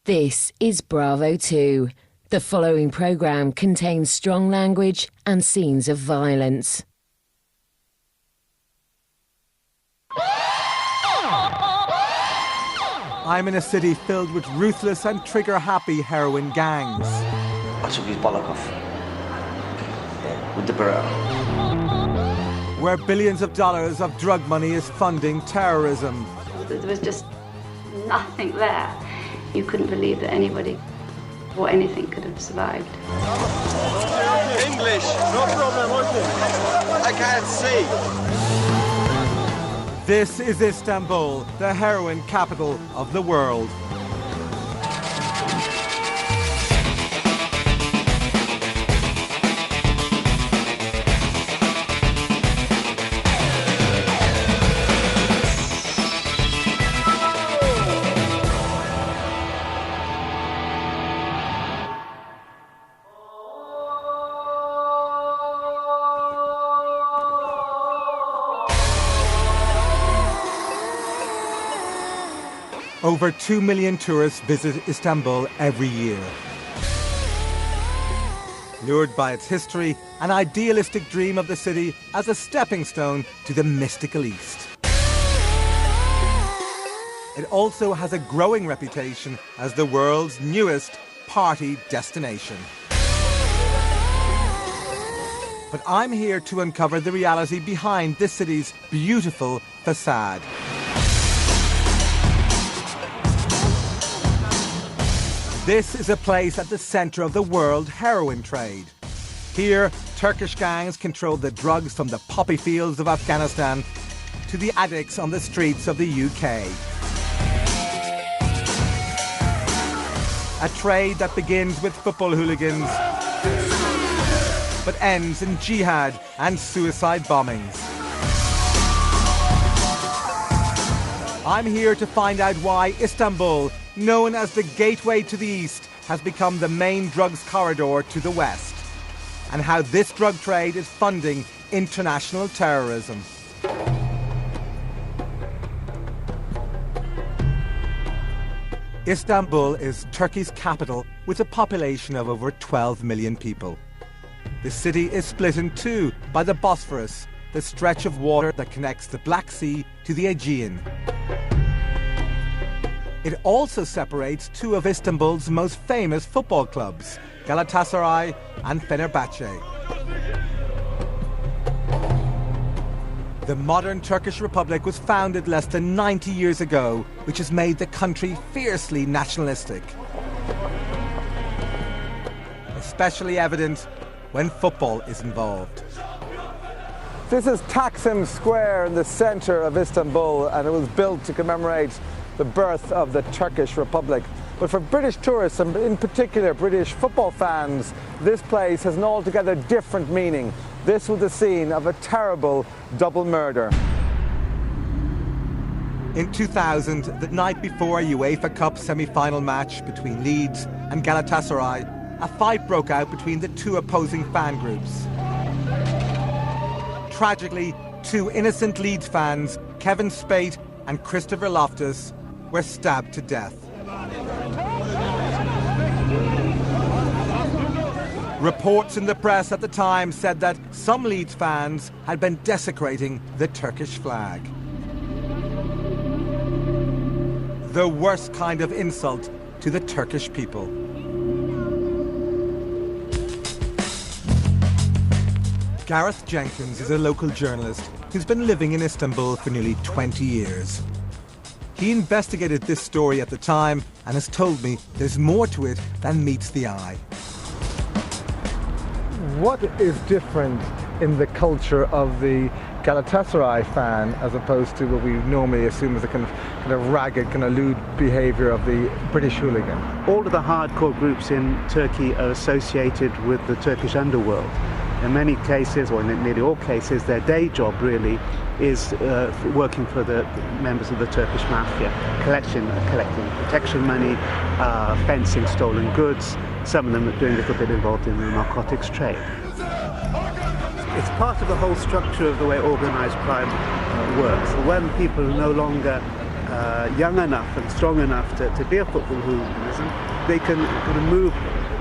This is Bravo 2. The following programme contains strong language and scenes of violence. I'm in a city filled with ruthless and trigger-happy heroin gangs. I took his bollock off. With the Beretta. Where billions of dollars of drug money is funding terrorism. There was just nothing there. You couldn't believe that anybody or anything could have survived. English, no problem, I can't see. This is Istanbul, the heroin capital of the world. Over 2 million tourists visit Istanbul every year. Lured by its history, an idealistic dream of the city as a stepping stone to the mystical East. It also has a growing reputation as the world's newest party destination. But I'm here to uncover the reality behind this city's beautiful facade. This is a place at the centre of the world heroin trade. Here, Turkish gangs control the drugs from the poppy fields of Afghanistan to the addicts on the streets of the UK. A trade that begins with football hooligans but ends in jihad and suicide bombings. I'm here to find out why Istanbul, known as the gateway to the East, has become the main drugs corridor to the West, and how this drug trade is funding international terrorism. Istanbul is Turkey's capital with a population of over 12 million people. The city is split in two by the Bosphorus, the stretch of water that connects the Black Sea to the Aegean. It also separates two of Istanbul's most famous football clubs, Galatasaray and Fenerbahce. The modern Turkish Republic was founded less than 90 years ago, which has made the country fiercely nationalistic. Especially evident when football is involved. This is Taksim Square in the centre of Istanbul, and it was built to commemorate the birth of the Turkish Republic. But for British tourists, and in particular British football fans, this place has an altogether different meaning. This was the scene of a terrible double murder. In 2000, the night before a UEFA Cup semi-final match between Leeds and Galatasaray, a fight broke out between the two opposing fan groups. Tragically, two innocent Leeds fans, Kevin Spate and Christopher Loftus, were stabbed to death. Reports in the press at the time said that some Leeds fans had been desecrating the Turkish flag. The worst kind of insult to the Turkish people. Gareth Jenkins is a local journalist who's been living in Istanbul for nearly 20 years. He investigated this story at the time and has told me there's more to it than meets the eye. What is different in the culture of the Galatasaray fan as opposed to what we normally assume as a kind of ragged, kind of lewd behaviour of the British hooligan? All of the hardcore groups in Turkey are associated with the Turkish underworld. In many cases, or in nearly all cases, their day job really is working for the members of the Turkish mafia, collecting protection money, fencing stolen goods. Some of them are doing a little bit involved in the narcotics trade. It's part of the whole structure of the way organised crime works. When people no longer young enough and strong enough to be a football hooliganism, they can kind of move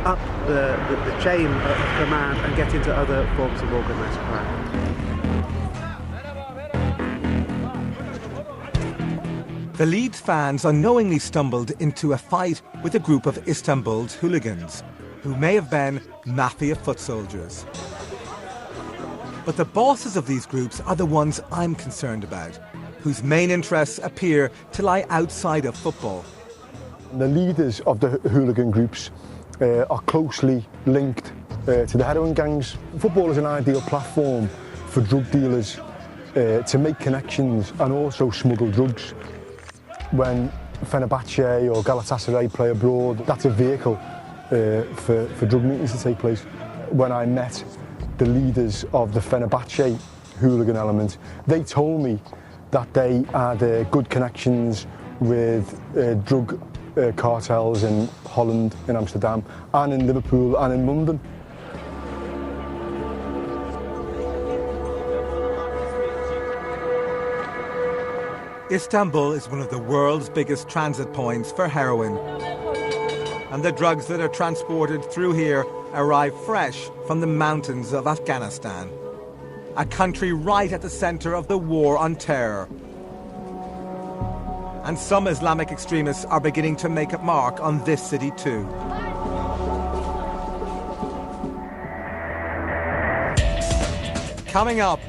up the chain of command and get into other forms of organised crime. The Leeds fans unknowingly stumbled into a fight with a group of Istanbul's hooligans, who may have been mafia foot soldiers. But the bosses of these groups are the ones I'm concerned about, whose main interests appear to lie outside of football. The leaders of the hooligan groups are closely linked to the heroin gangs. Football is an ideal platform for drug dealers to make connections and also smuggle drugs. When Fenerbahce or Galatasaray play abroad, that's a vehicle for drug meetings to take place. When I met the leaders of the Fenerbahce hooligan element, they told me that they had good connections with drug cartels in Holland, in Amsterdam, and in Liverpool and in London. Istanbul is one of the world's biggest transit points for heroin. And the drugs that are transported through here arrive fresh from the mountains of Afghanistan, a country right at the centre of the war on terror. And some Islamic extremists are beginning to make a mark on this city too. Coming up,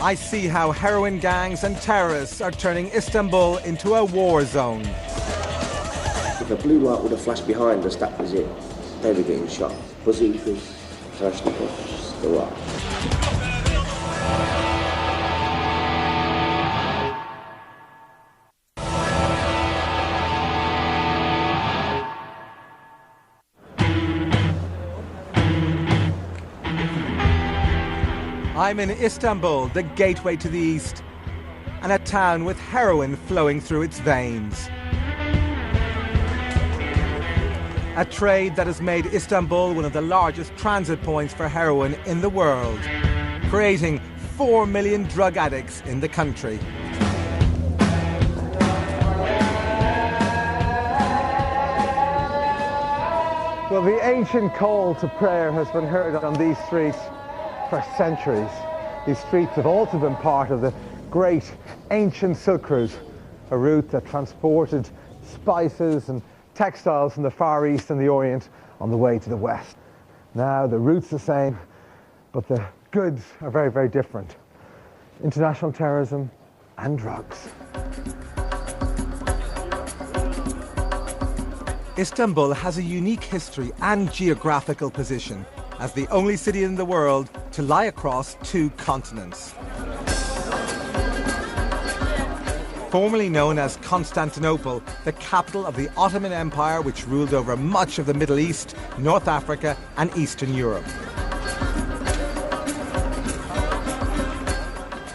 I see how heroin gangs and terrorists are turning Istanbul into a war zone. If a blue light would have flashed behind us, that was it. They were getting shot. Bazookas, Kalashnikovs, the lot. I'm in Istanbul, the gateway to the east, and a town with heroin flowing through its veins. A trade that has made Istanbul one of the largest transit points for heroin in the world, creating 4 million drug addicts in the country. Well, the ancient call to prayer has been heard on these streets for centuries. These streets have also been part of the great ancient Silk Route, a route that transported spices and textiles from the Far East and the Orient on the way to the West. Now the route's the same, but the goods are very, very different. International terrorism and drugs. Istanbul has a unique history and geographical position as the only city in the world to lie across 2 continents. Formerly known as Constantinople, the capital of the Ottoman Empire, which ruled over much of the Middle East, North Africa and Eastern Europe.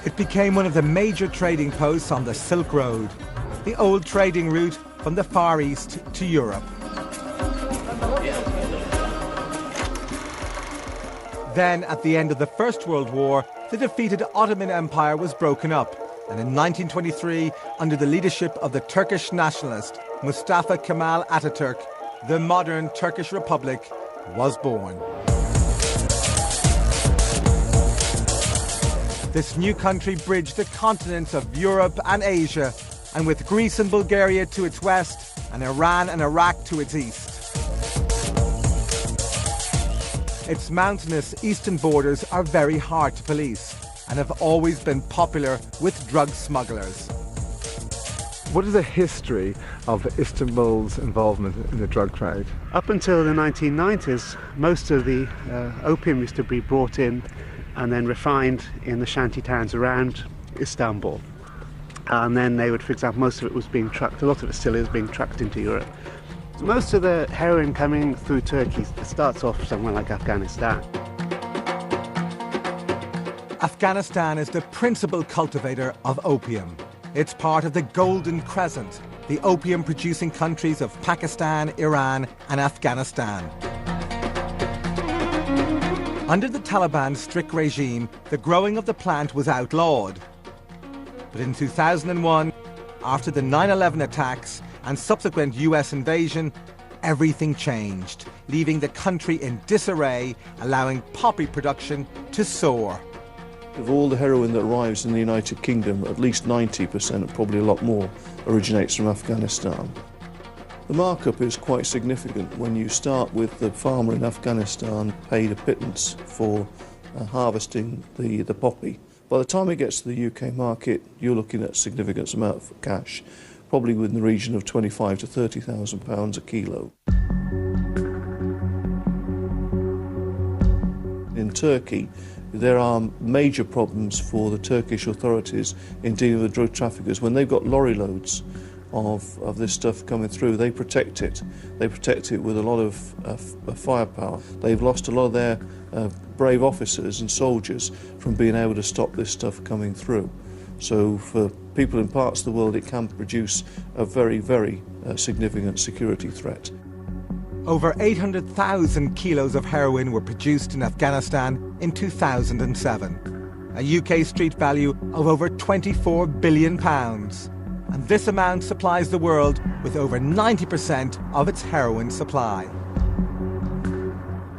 It became one of the major trading posts on the Silk Road, the old trading route from the Far East to Europe. Then, at the end of the First World War, the defeated Ottoman Empire was broken up, and in 1923, under the leadership of the Turkish nationalist Mustafa Kemal Ataturk, the modern Turkish Republic was born. This new country bridged the continents of Europe and Asia, and with Greece and Bulgaria to its west, and Iran and Iraq to its east. Its mountainous eastern borders are very hard to police and have always been popular with drug smugglers. What is the history of Istanbul's involvement in the drug trade? Up until the 1990s, most of the opium used to be brought in and then refined in the shanty towns around Istanbul. And then they would, for example, most of it was being trucked, a lot of it still is being trucked into Europe. Most of the heroin coming through Turkey starts off somewhere like Afghanistan. Afghanistan is the principal cultivator of opium. It's part of the Golden Crescent, the opium-producing countries of Pakistan, Iran and Afghanistan. Under the Taliban's strict regime, the growing of the plant was outlawed. But in 2001, after the 9/11 attacks and subsequent US invasion, everything changed, leaving the country in disarray, allowing poppy production to soar. Of all the heroin that arrives in the United Kingdom, at least 90%, probably a lot more, originates from Afghanistan. The markup is quite significant when you start with the farmer in Afghanistan paid a pittance for harvesting the poppy. By the time it gets to the UK market, you're looking at a significant amount of cash, probably within the region of £25,000 to £30,000 a kilo. In Turkey, there are major problems for the Turkish authorities in dealing with drug traffickers. When they've got lorry loads of this stuff coming through, they protect it. They protect it with a lot of firepower. They've lost a lot of their brave officers and soldiers from being able to stop this stuff coming through. So for people in parts of the world, it can produce a very, very significant security threat. Over 800,000 kilos of heroin were produced in Afghanistan in 2007, a UK street value of over £24 billion. And this amount supplies the world with over 90% of its heroin supply.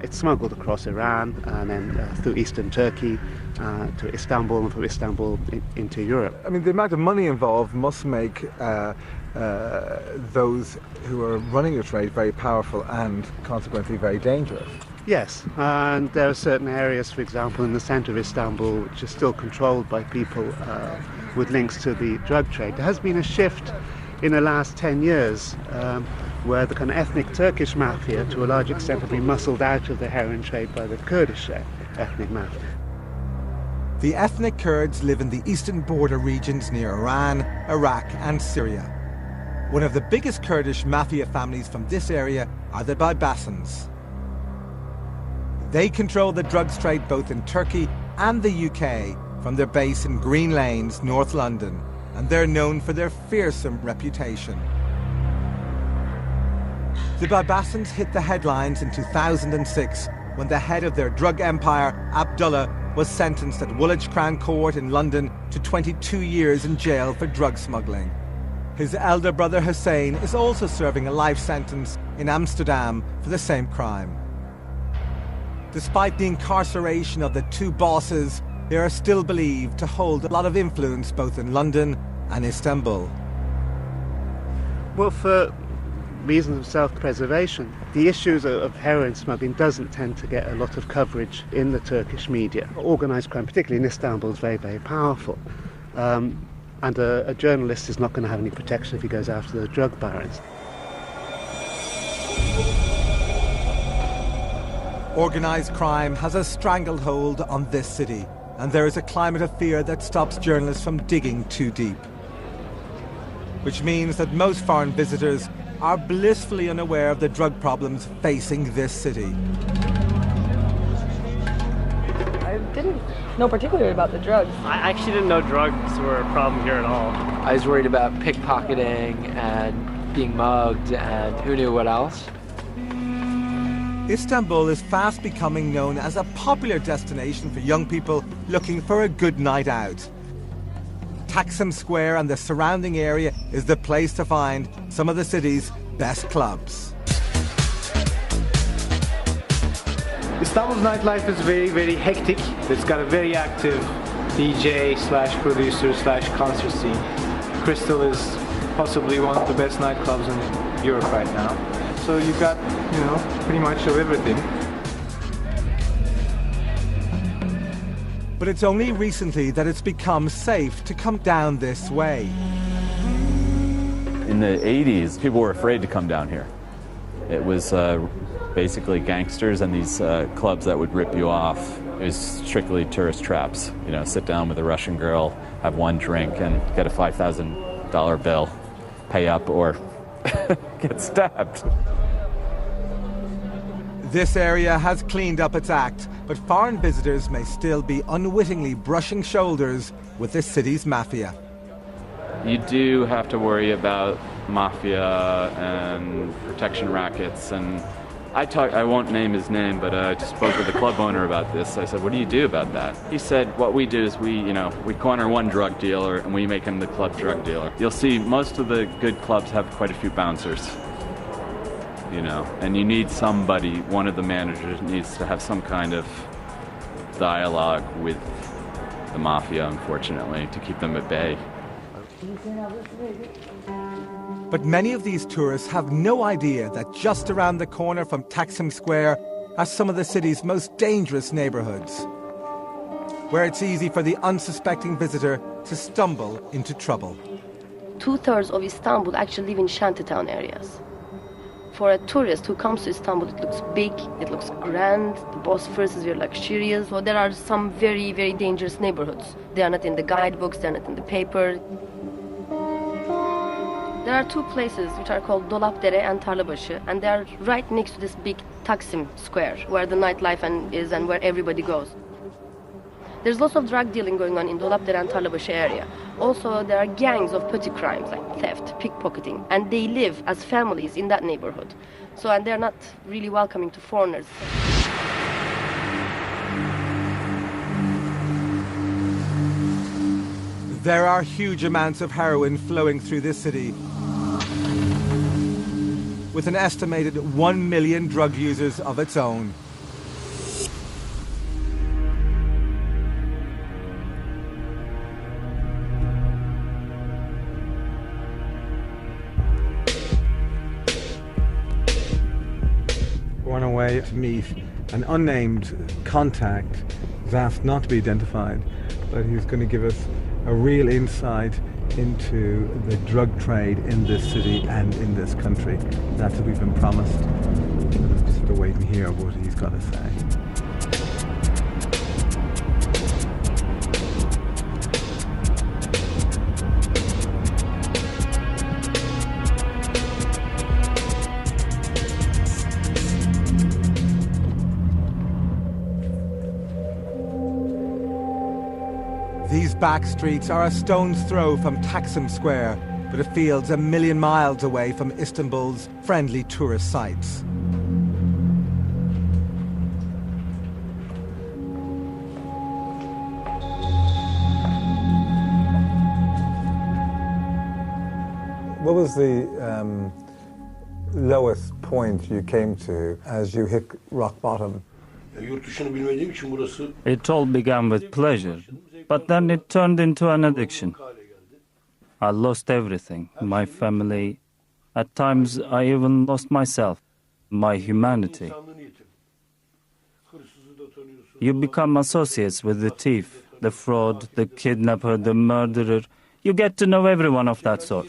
It's smuggled across Iran and then through eastern Turkey to Istanbul, and from Istanbul into Europe. I mean, the amount of money involved must make those who are running the trade very powerful and consequently very dangerous. Yes, and there are certain areas, for example, in the centre of Istanbul, which are still controlled by people with links to the drug trade. There has been a shift in the last 10 years where the kind of ethnic Turkish mafia, to a large extent, have been muscled out of the heroin trade by the Kurdish ethnic mafia. The ethnic Kurds live in the eastern border regions near Iran, Iraq and Syria. One of the biggest Kurdish mafia families from this area are the Baybasins. They control the drugs trade both in Turkey and the UK from their base in Green Lanes, North London, and they're known for their fearsome reputation. The Baybasins hit the headlines in 2006 when the head of their drug empire, Abdullah, was sentenced at Woolwich Crown Court in London to 22 years in jail for drug smuggling. His elder brother Hussein is also serving a life sentence in Amsterdam for the same crime. Despite the incarceration of the two bosses, they are still believed to hold a lot of influence both in London and Istanbul. Well, for reasons of self-preservation, the issues of heroin smuggling doesn't tend to get a lot of coverage in the Turkish media. Organised crime, particularly in Istanbul, is very, very powerful. And a journalist is not going to have any protection if he goes after the drug barons. Organised crime has a stranglehold on this city, and there is a climate of fear that stops journalists from digging too deep. Which means that most foreign visitors are blissfully unaware of the drug problems facing this city. I didn't know particularly about the drugs. I actually didn't know drugs were a problem here at all. I was worried about pickpocketing and being mugged and who knew what else. Istanbul is fast becoming known as a popular destination for young people looking for a good night out. Taksim Square and the surrounding area is the place to find some of the city's best clubs. Istanbul's nightlife is very, very hectic. It's got a very active DJ/producer/concert scene. Crystal is possibly one of the best nightclubs in Europe right now. So you've got, pretty much of everything. But it's only recently that it's become safe to come down this way. In the 80s, people were afraid to come down here. It was basically gangsters and these clubs that would rip you off. It was strictly tourist traps. Sit down with a Russian girl, have one drink, and get a $5,000 bill, pay up, or get stabbed. This area has cleaned up its act, but foreign visitors may still be unwittingly brushing shoulders with the city's mafia. You do have to worry about mafia and protection rackets and I won't name his name, but I just spoke with the club owner about this. I said, what do you do about that? He said, what we do is we corner one drug dealer and we make him the club drug dealer. You'll see most of the good clubs have quite a few bouncers, and you need somebody, one of the managers needs to have some kind of dialogue with the mafia, unfortunately, to keep them at bay. But many of these tourists have no idea that just around the corner from Taksim Square are some of the city's most dangerous neighborhoods, where it's easy for the unsuspecting visitor to stumble into trouble. 2/3 of Istanbul actually live in shantytown areas. For a tourist who comes to Istanbul, it looks big, it looks grand, the Bosphorus is very luxurious. So there are some very, very dangerous neighborhoods. They are not in the guidebooks, they are not in the paper. There are two places which are called Dolapdere and Tarlabaşı, and they are right next to this big Taksim Square, where the nightlife is and where everybody goes. There's lots of drug dealing going on in Dolapdere and Tarlabaşı area. Also, there are gangs of petty crimes like theft, pickpocketing, and they live as families in that neighborhood. And they're not really welcoming to foreigners. There are huge amounts of heroin flowing through this city, with an estimated 1 million drug users of its own. We're on our way to meet an unnamed contact who's asked not to be identified, but he's going to give us a real insight into the drug trade in this city and in this country. That's what we've been promised. Just have to wait and hear what he's got to say. These back streets are a stone's throw from Taksim Square, but it feels a million miles away from Istanbul's friendly tourist sites. What was the lowest point you came to as you hit rock bottom? It all began with pleasure, but then it turned into an addiction. I lost everything, my family. At times, I even lost myself, my humanity. You become associates with the thief, the fraud, the kidnapper, the murderer. You get to know everyone of that sort.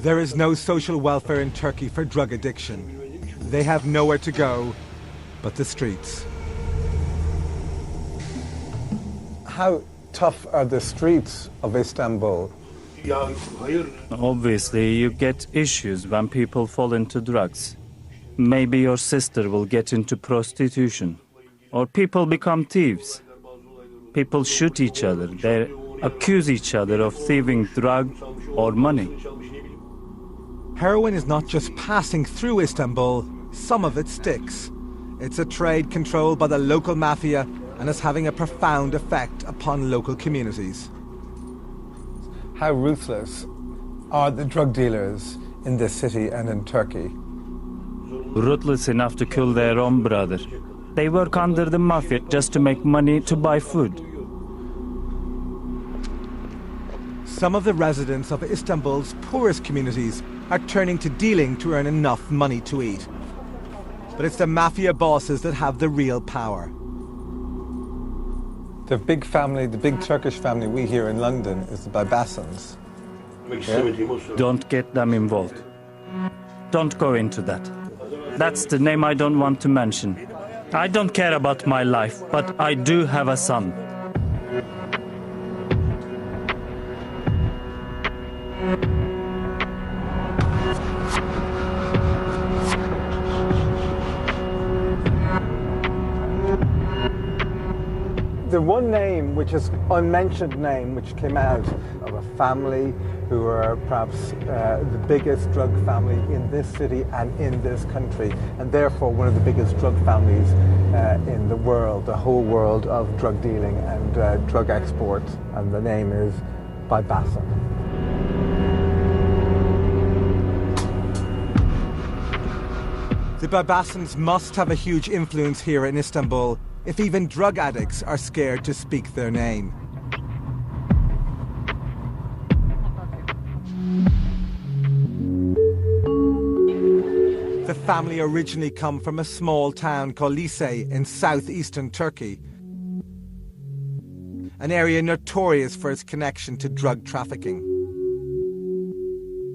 There is no social welfare in Turkey for drug addiction. They have nowhere to go but the streets. How tough are the streets of Istanbul? Obviously, you get issues when people fall into drugs. Maybe your sister will get into prostitution, or people become thieves. People shoot each other. They accuse each other of thieving drugs or money. Heroin is not just passing through Istanbul, some of it sticks. It's a trade controlled by the local mafia and is having a profound effect upon local communities. How ruthless are the drug dealers in this city and in Turkey? Ruthless enough to kill their own brother. They work under the mafia just to make money to buy food. Some of the residents of Istanbul's poorest communities are turning to dealing to earn enough money to eat. But it's the mafia bosses that have the real power. The big family, the big Turkish family we hear in London is the Babasans. Yeah? Don't get them involved. Don't go into that. That's the name I don't want to mention. I don't care about my life, but I do have a son. The one name, which is unmentioned name, which came out of a family who are perhaps the biggest drug family in this city and in this country, and therefore one of the biggest drug families in the world, the whole world of drug dealing and drug export, and the name is Babassan. The Babassans must have a huge influence here in Istanbul if even drug addicts are scared to speak their name. The family originally come from a small town called Lise in southeastern Turkey, an area notorious for its connection to drug trafficking.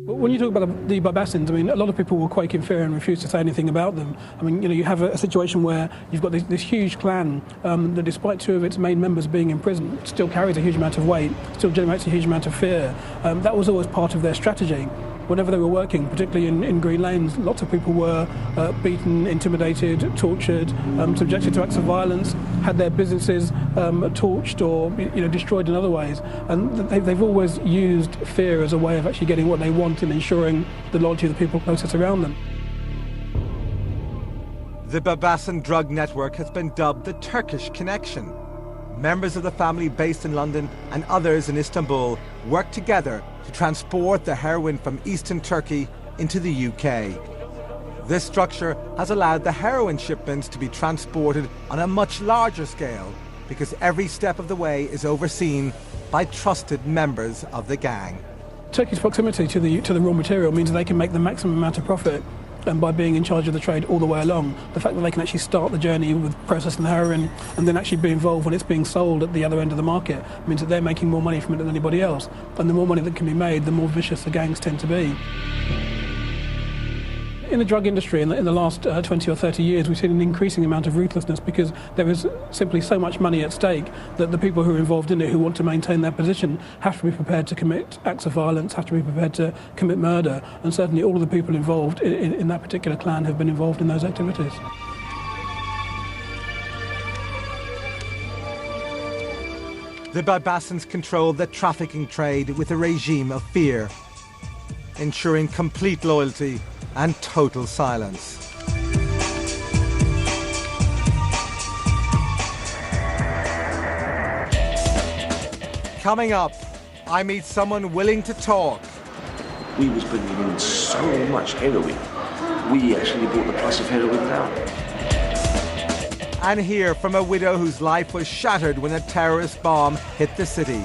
When you talk about the Babassans, I mean, a lot of people will quake in fear and refuse to say anything about them. I mean, you know, you have a situation where you've got this huge clan that, despite two of its main members being in prison, still carries a huge amount of weight, still generates a huge amount of fear. That was always part of their strategy. Whenever they were working, particularly in Green Lanes, lots of people were beaten, intimidated, tortured, subjected to acts of violence, had their businesses torched or destroyed in other ways. And they've always used fear as a way of actually getting what they want and ensuring the loyalty of the people closest around them. The Babassan drug network has been dubbed the Turkish Connection. Members of the family based in London and others in Istanbul work together to transport the heroin from eastern Turkey into the UK. This structure has allowed the heroin shipments to be transported on a much larger scale because every step of the way is overseen by trusted members of the gang. Turkey's proximity to the raw material means that they can make the maximum amount of profit by being in charge of the trade all the way along. The fact that they can actually start the journey with processing the heroin and then actually be involved when it's being sold at the other end of the market means that they're making more money from it than anybody else. And the more money that can be made, the more vicious the gangs tend to be. In the drug industry, in the last 20 or 30 years, we've seen an increasing amount of ruthlessness because there is simply so much money at stake that the people who are involved in it, who want to maintain their position, have to be prepared to commit acts of violence, have to be prepared to commit murder, and certainly all of the people involved in that particular clan have been involved in those activities. The Babassans control the trafficking trade with a regime of fear, ensuring complete loyalty and total silence. Coming up, I meet someone willing to talk. We was bringing in so much heroin, we actually brought the price of heroin down. And hear from a widow whose life was shattered when a terrorist bomb hit the city.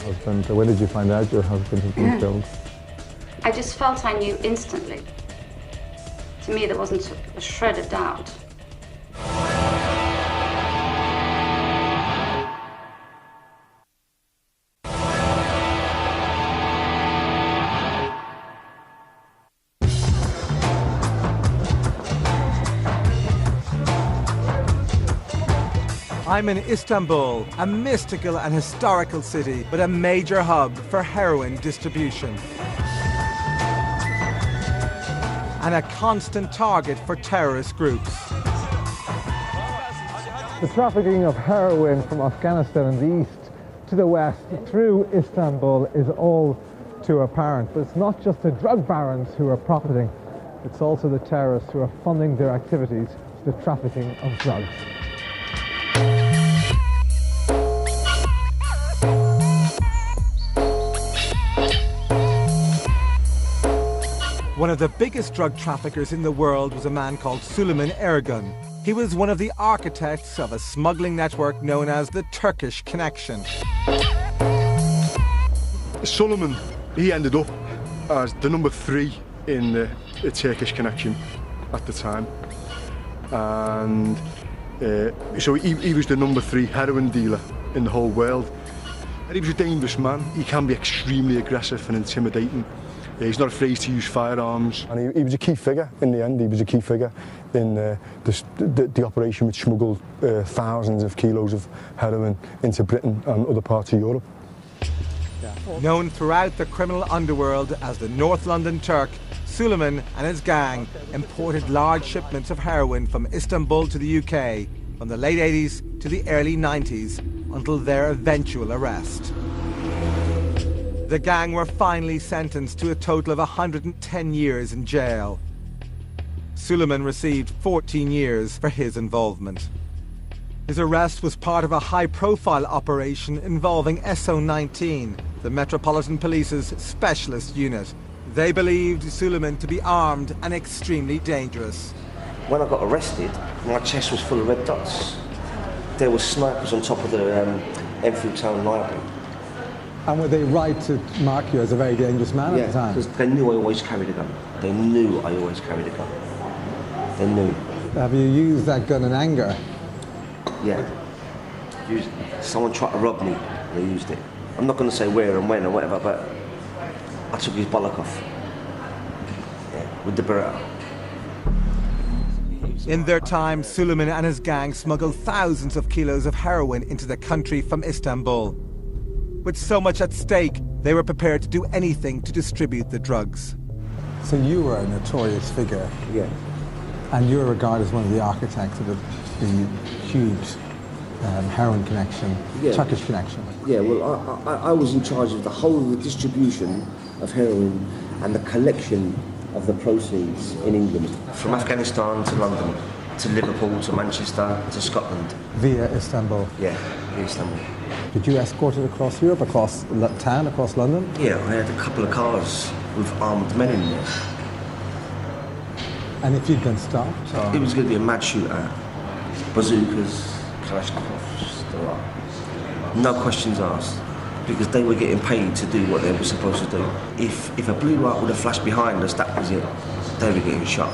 Husband, when did you find out your husband had been killed? I just felt I knew instantly. To me, there wasn't a shred of doubt. I'm in Istanbul, a mystical and historical city, but a major hub for heroin distribution. And a constant target for terrorist groups. The trafficking of heroin from Afghanistan in the east to the west through Istanbul is all too apparent. But it's not just the drug barons who are profiting, it's also the terrorists who are funding their activities to the trafficking of drugs. One of the biggest drug traffickers in the world was a man called Süleyman Ergun. He was one of the architects of a smuggling network known as the Turkish Connection. Süleyman, he ended up as the number 3 in the Turkish Connection at the time. And so he was the number 3 heroin dealer in the whole world. And he was a dangerous man. He can be extremely aggressive and intimidating. He's not afraid to use firearms. And he was a key figure in the end. He was a key figure in the operation which smuggled thousands of kilos of heroin into Britain and other parts of Europe. Known throughout the criminal underworld as the North London Turk, Süleyman and his gang imported large shipments of heroin from Istanbul to the UK from the late 80s to the early 90s until their eventual arrest. The gang were finally sentenced to a total of 110 years in jail. Suleiman received 14 years for his involvement. His arrest was part of a high-profile operation involving SO19, the Metropolitan Police's specialist unit. They believed Suleiman to be armed and extremely dangerous. When I got arrested, my chest was full of red dots. There were snipers on top of the Enfield Town Library. And were they right to mark you as a very dangerous man at the time? Because they knew I always carried a gun. They knew I always carried a gun. They knew. Have you used that gun in anger? Yeah. Someone tried to rob me, they used it. I'm not going to say where and when or whatever, but I took his bollock off. Yeah, with the Beretta. In their time, Suleiman and his gang smuggled thousands of kilos of heroin into the country from Istanbul. With so much at stake, they were prepared to do anything to distribute the drugs. So you were a notorious figure. Yeah. And you were regarded as one of the architects of the huge heroin connection, Turkish connection. Yeah, well, I was in charge of the whole of the distribution of heroin and the collection of the proceeds in England. From Afghanistan to London, to Liverpool, to Manchester, to Scotland. Via Istanbul? Yeah, via Istanbul. Did you escort it across Europe, across town, across London? Yeah, I had a couple of cars with armed men in there. And if you'd been stopped? Or? It was going to be a mad shootout. Bazookas, Kalashnikovs, the lot. No questions asked. Because they were getting paid to do what they were supposed to do. If a blue light would have flashed behind us, that was it. They were getting shot.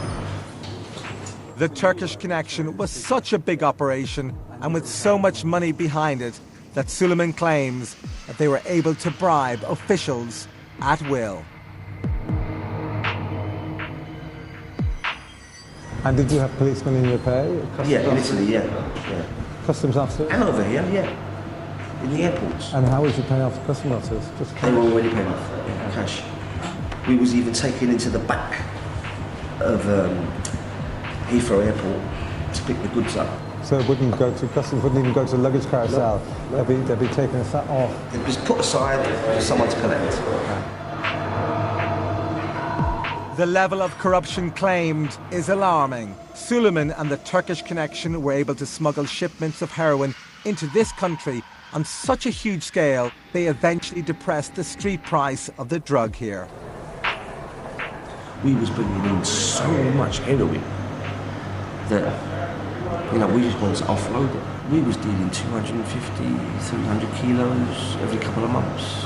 The Turkish connection was such a big operation, and with so much money behind it, that Suleiman claims that they were able to bribe officials at will. And did you have policemen in your pay? Yeah, in Italy, yeah. Customs officers? And over here, yeah. In the airports. And how was you paying off the customs officers? Just they were already paying off cash. We was even taken into the back of Heathrow Airport to pick the goods up. So it wouldn't go to customs, wouldn't even go to the luggage carousel? No. They'd be taking it off? It was put aside for someone to collect. The level of corruption claimed is alarming. Suleiman and the Turkish connection were able to smuggle shipments of heroin into this country on such a huge scale, they eventually depressed the street price of the drug here. We was bringing in so much heroin that, we just wanted to offload it. We was dealing 250, 300 kilos every couple of months.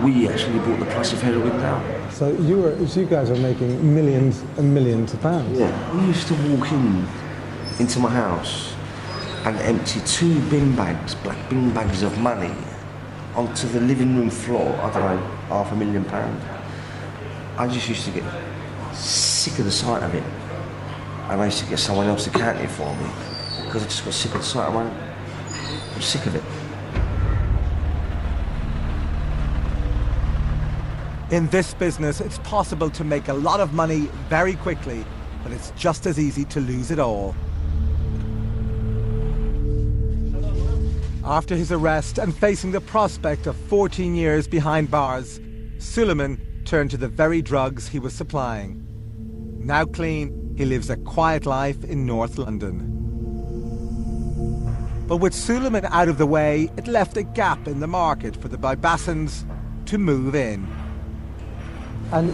We actually brought the price of heroin down. So you guys are making millions and millions of pounds? Yeah. We used to walk into my house and empty 2 bin bags, black bin bags of money onto the living room floor, I don't know, £500,000. I just used to get sick of the sight of it. And I used to get someone else to count it for me because I just got sick of the sight of money. I'm sick of it. In this business, it's possible to make a lot of money very quickly, but it's just as easy to lose it all. After his arrest and facing the prospect of 14 years behind bars, Suleiman turned to the very drugs he was supplying. Now clean, he lives a quiet life in North London. But with Suleiman out of the way, it left a gap in the market for the Babasans to move in. And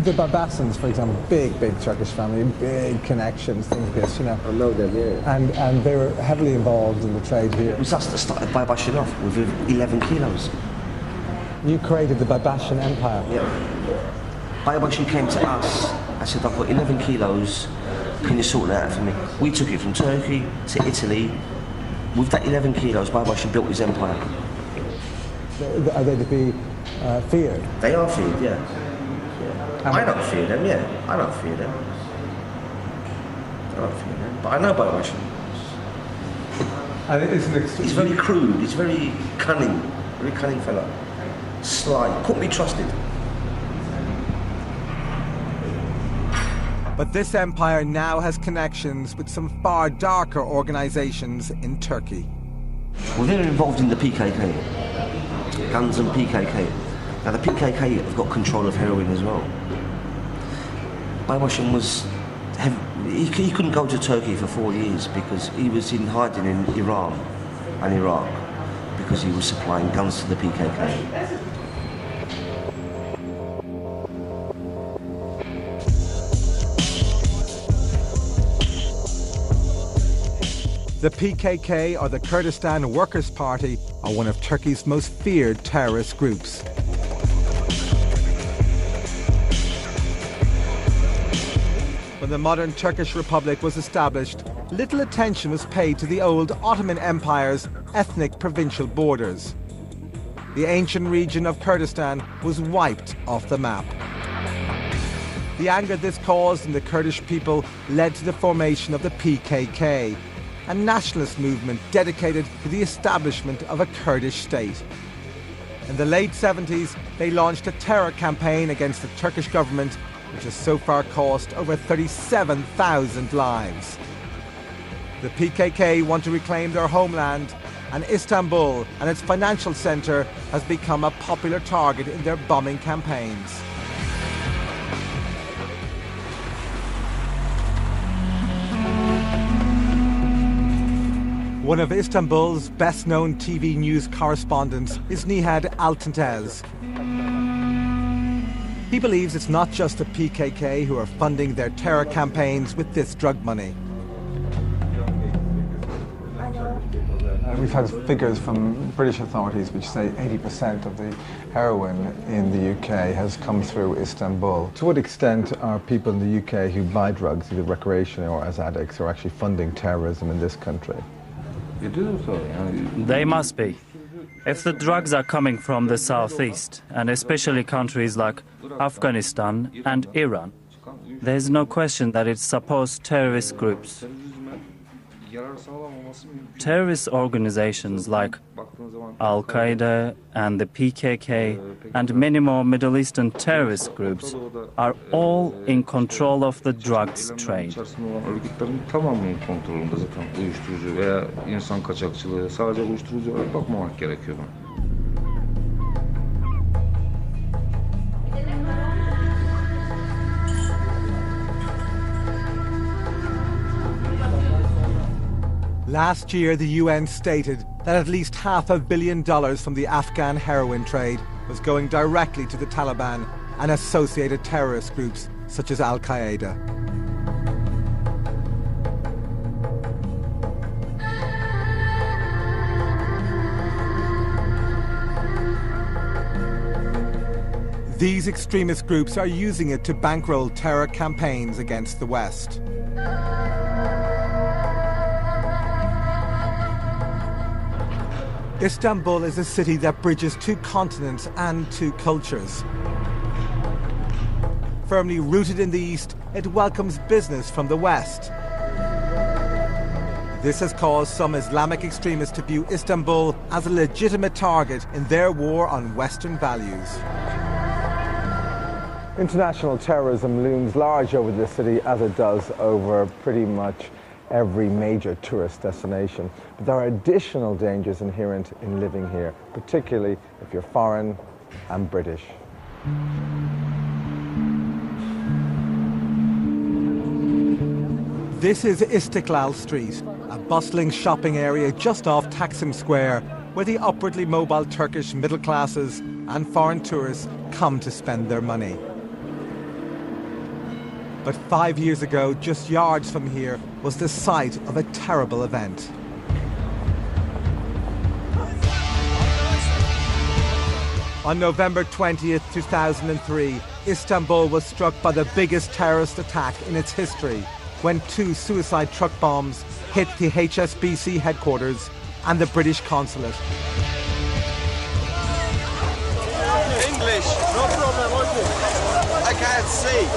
the Babasans, for example, big Turkish family, big connections, things like this, I know them, yeah. And they were heavily involved in the trade here. It was us that started Babashan off with 11 kilos. You created the Babashan Empire? Yeah. Babashan came to us. I said, I've got 11 kilos, can you sort that out for me? We took it from Turkey to Italy. With that 11 kilos, Babashan built his empire. Are they to be feared? They are feared, yeah. I don't fear them, yeah. I don't fear them. But I know Babashan. And he's very crude, he's very cunning fella. Sly, couldn't be trusted. But this empire now has connections with some far darker organisations in Turkey. Well, they're involved in the PKK. Guns and PKK. Now the PKK have got control of heroin as well. Baybaşım he couldn't go to Turkey for 4 years because he was in hiding in Iran and Iraq because he was supplying guns to the PKK. The PKK, or the Kurdistan Workers' Party, are one of Turkey's most feared terrorist groups. When the modern Turkish Republic was established, little attention was paid to the old Ottoman Empire's ethnic provincial borders. The ancient region of Kurdistan was wiped off the map. The anger this caused in the Kurdish people led to the formation of the PKK, a nationalist movement dedicated to the establishment of a Kurdish state. In the late 70s, they launched a terror campaign against the Turkish government, which has so far cost over 37,000 lives. The PKK want to reclaim their homeland, and Istanbul and its financial centre has become a popular target in their bombing campaigns. One of Istanbul's best-known TV news correspondents is Nihat Altintez. He believes it's not just the PKK who are funding their terror campaigns with this drug money. We've had figures from British authorities which say 80% of the heroin in the UK has come through Istanbul. To what extent are people in the UK who buy drugs, either recreationally or as addicts, are actually funding terrorism in this country? They must be. If the drugs are coming from the southeast, and especially countries like Afghanistan and Iran, there's no question that it supports terrorist groups. Terrorist organizations like Al-Qaeda and the PKK and many more Middle Eastern terrorist groups are all in control of the drugs trade. Örgütlerin tamamının kontrolünde zaten uyuşturucu veya insan kaçakçılığı, sadece uyuşturucuya bakmamak gerekiyor. Last year, the UN stated that at least $500 million from the Afghan heroin trade was going directly to the Taliban and associated terrorist groups such as Al-Qaeda. These extremist groups are using it to bankroll terror campaigns against the West. Istanbul is a city that bridges two continents and two cultures. Firmly rooted in the East, it welcomes business from the West. This has caused some Islamic extremists to view Istanbul as a legitimate target in their war on Western values. International terrorism looms large over this city, as it does over pretty much every major tourist destination. But there are additional dangers inherent in living here, particularly if you're foreign and British. This is Istiklal Street, a bustling shopping area just off Taksim Square, where the upwardly mobile Turkish middle classes and foreign tourists come to spend their money. But 5 years ago, just yards from here, was the site of a terrible event. On November 20th, 2003, Istanbul was struck by the biggest terrorist attack in its history, when 2 suicide truck bombs hit the HSBC headquarters and the British consulate. English, no problem, I can't see.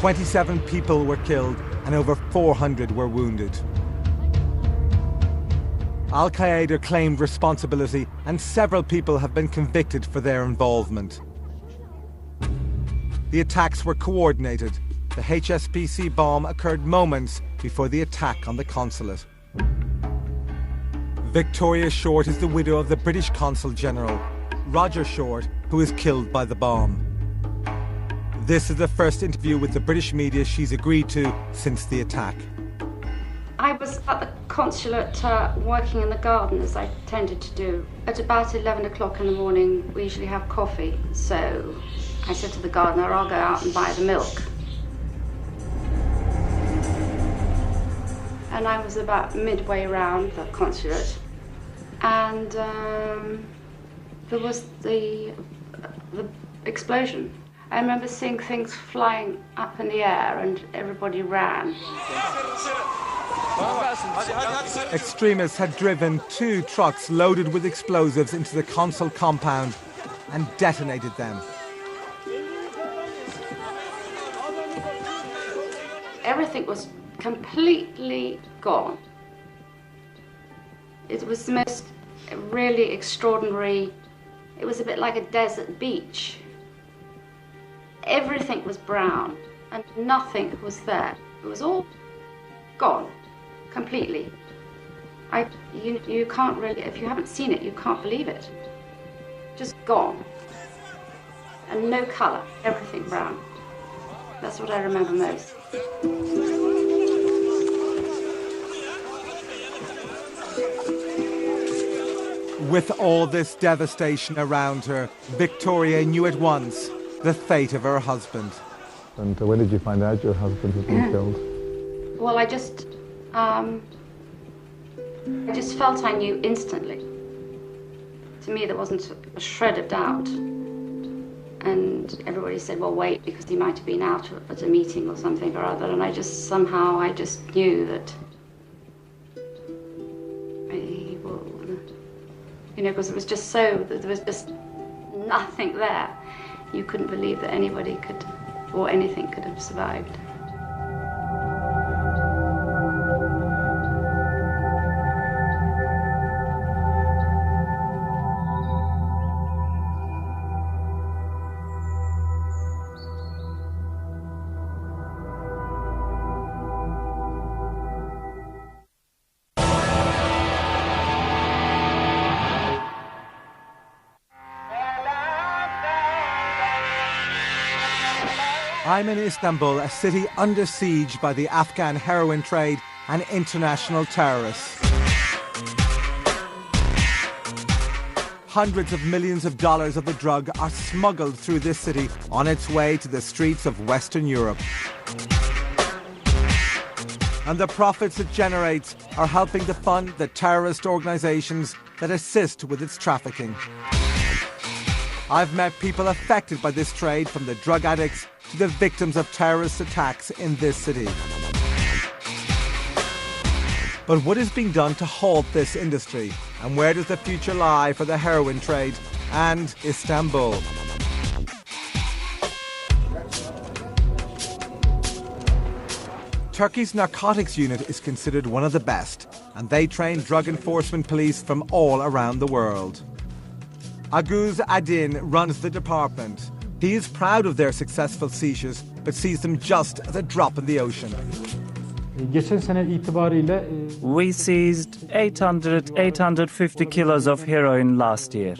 27 people were killed and over 400 were wounded. Al-Qaeda claimed responsibility and several people have been convicted for their involvement. The attacks were coordinated. The HSBC bomb occurred moments before the attack on the consulate. Victoria Short is the widow of the British Consul General. Roger Short, who is killed by the bomb. This is the first interview with the British media she's agreed to since the attack. I was at the consulate working in the garden, as I tended to do. At about 11 o'clock in the morning, we usually have coffee. So I said to the gardener, I'll go out and buy the milk. And I was about midway around the consulate, and there was the explosion. I remember seeing things flying up in the air and everybody ran. Extremists had driven 2 trucks loaded with explosives into the consul compound and detonated them. Everything was completely gone. It was the most really extraordinary. It was a bit like a desert beach. Everything was brown and nothing was there. It was all gone completely. You can't really, if you haven't seen it, you can't believe it. Just gone. And no colour, everything brown. That's what I remember most. With all this devastation around her, Victoria knew at once the fate of her husband. And when did you find out your husband had been killed? Well, I just felt I knew instantly. To me, there wasn't a shred of doubt. And everybody said, well, wait, because he might have been out at a meeting or something or other. And I just knew that he will, you know, because it was just so, there was just nothing there. You couldn't believe that anybody could, or anything could have survived. I'm in Istanbul, a city under siege by the Afghan heroin trade and international terrorists. Hundreds of millions of dollars of the drug are smuggled through this city on its way to the streets of Western Europe. And the profits it generates are helping to fund the terrorist organisations that assist with its trafficking. I've met people affected by this trade, from the drug addicts to the victims of terrorist attacks in this city. But what is being done to halt this industry? And where does the future lie for the heroin trade and Istanbul? Turkey's narcotics unit is considered one of the best, and they train drug enforcement police from all around the world. Aguz Adin runs the department. He is proud of their successful seizures, but sees them just as a drop in the ocean. We seized 850 kilos of heroin last year.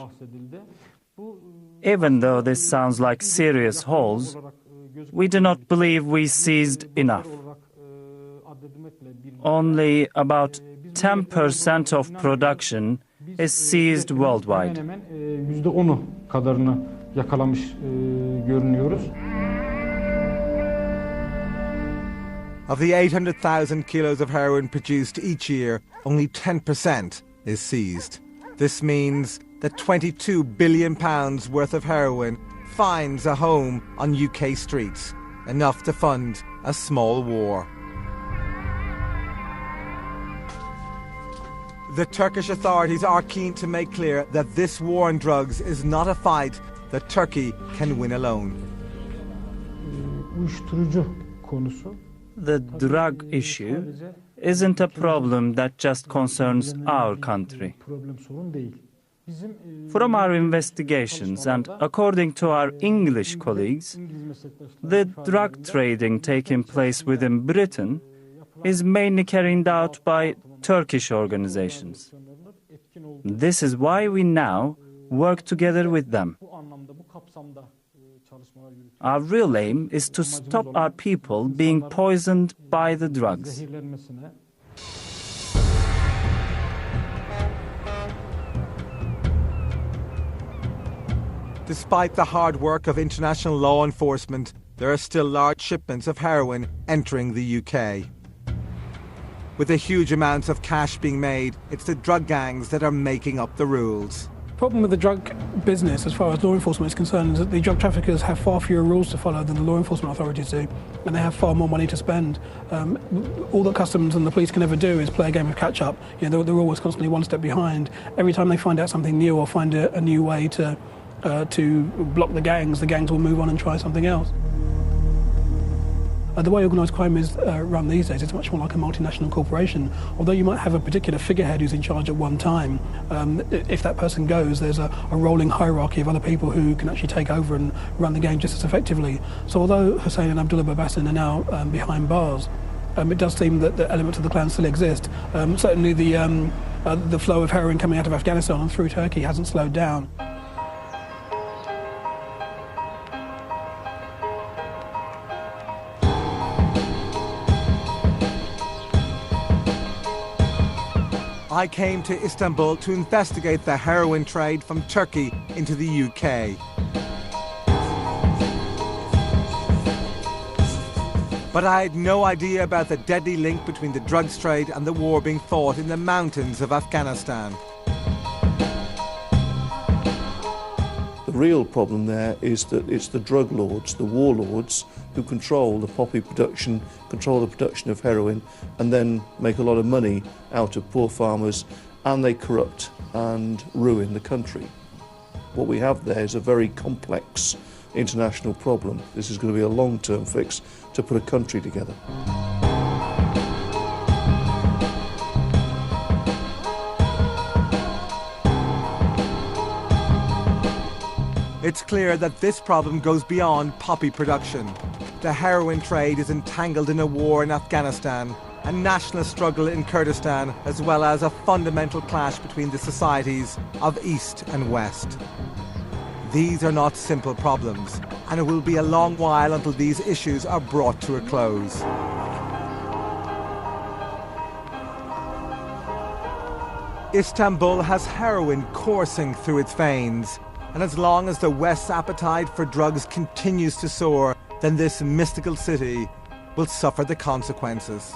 Even though this sounds like serious hauls, we do not believe we seized enough. Only about 10% of production is seized worldwide. Of the 800,000 kilos of heroin produced each year, only 10% is seized. This means that £22 billion worth of heroin finds a home on UK streets, enough to fund a small war. The Turkish authorities are keen to make clear that this war on drugs is not a fight that Turkey can win alone. The drug issue isn't a problem that just concerns our country. From our investigations and according to our English colleagues, the drug trading taking place within Britain is mainly carried out by Turkish organizations. This is why we now work together with them. Our real aim is to stop our people being poisoned by the drugs. Despite the hard work of international law enforcement, there are still large shipments of heroin entering the UK. With the huge amounts of cash being made, it's the drug gangs that are making up the rules. The problem with the drug business, as far as law enforcement is concerned, is that the drug traffickers have far fewer rules to follow than the law enforcement authorities do, and they have far more money to spend. All that customs and the police can ever do is play a game of catch-up. You know, they're always constantly one step behind. Every time they find out something new or find a new way to block the gangs will move on and try something else. The way organised crime is run these days, it's much more like a multinational corporation. Although you might have a particular figurehead who's in charge at one time, if that person goes, there's a rolling hierarchy of other people who can actually take over and run the game just as effectively. So although Hussein and Abdullah Babassin are now behind bars, it does seem that the elements of the clan still exist. Certainly the flow of heroin coming out of Afghanistan and through Turkey hasn't slowed down. I came to Istanbul to investigate the heroin trade from Turkey into the UK. But I had no idea about the deadly link between the drugs trade and the war being fought in the mountains of Afghanistan. The real problem there is that it's the drug lords, the warlords, who control the poppy production, control the production of heroin, and then make a lot of money out of poor farmers, and they corrupt and ruin the country. What we have there is a very complex international problem. This is going to be a long-term fix to put a country together. It's clear that this problem goes beyond poppy production. The heroin trade is entangled in a war in Afghanistan, a nationalist struggle in Kurdistan, as well as a fundamental clash between the societies of East and West. These are not simple problems, and it will be a long while until these issues are brought to a close. Istanbul has heroin coursing through its veins, and as long as the West's appetite for drugs continues to soar, then this mystical city will suffer the consequences.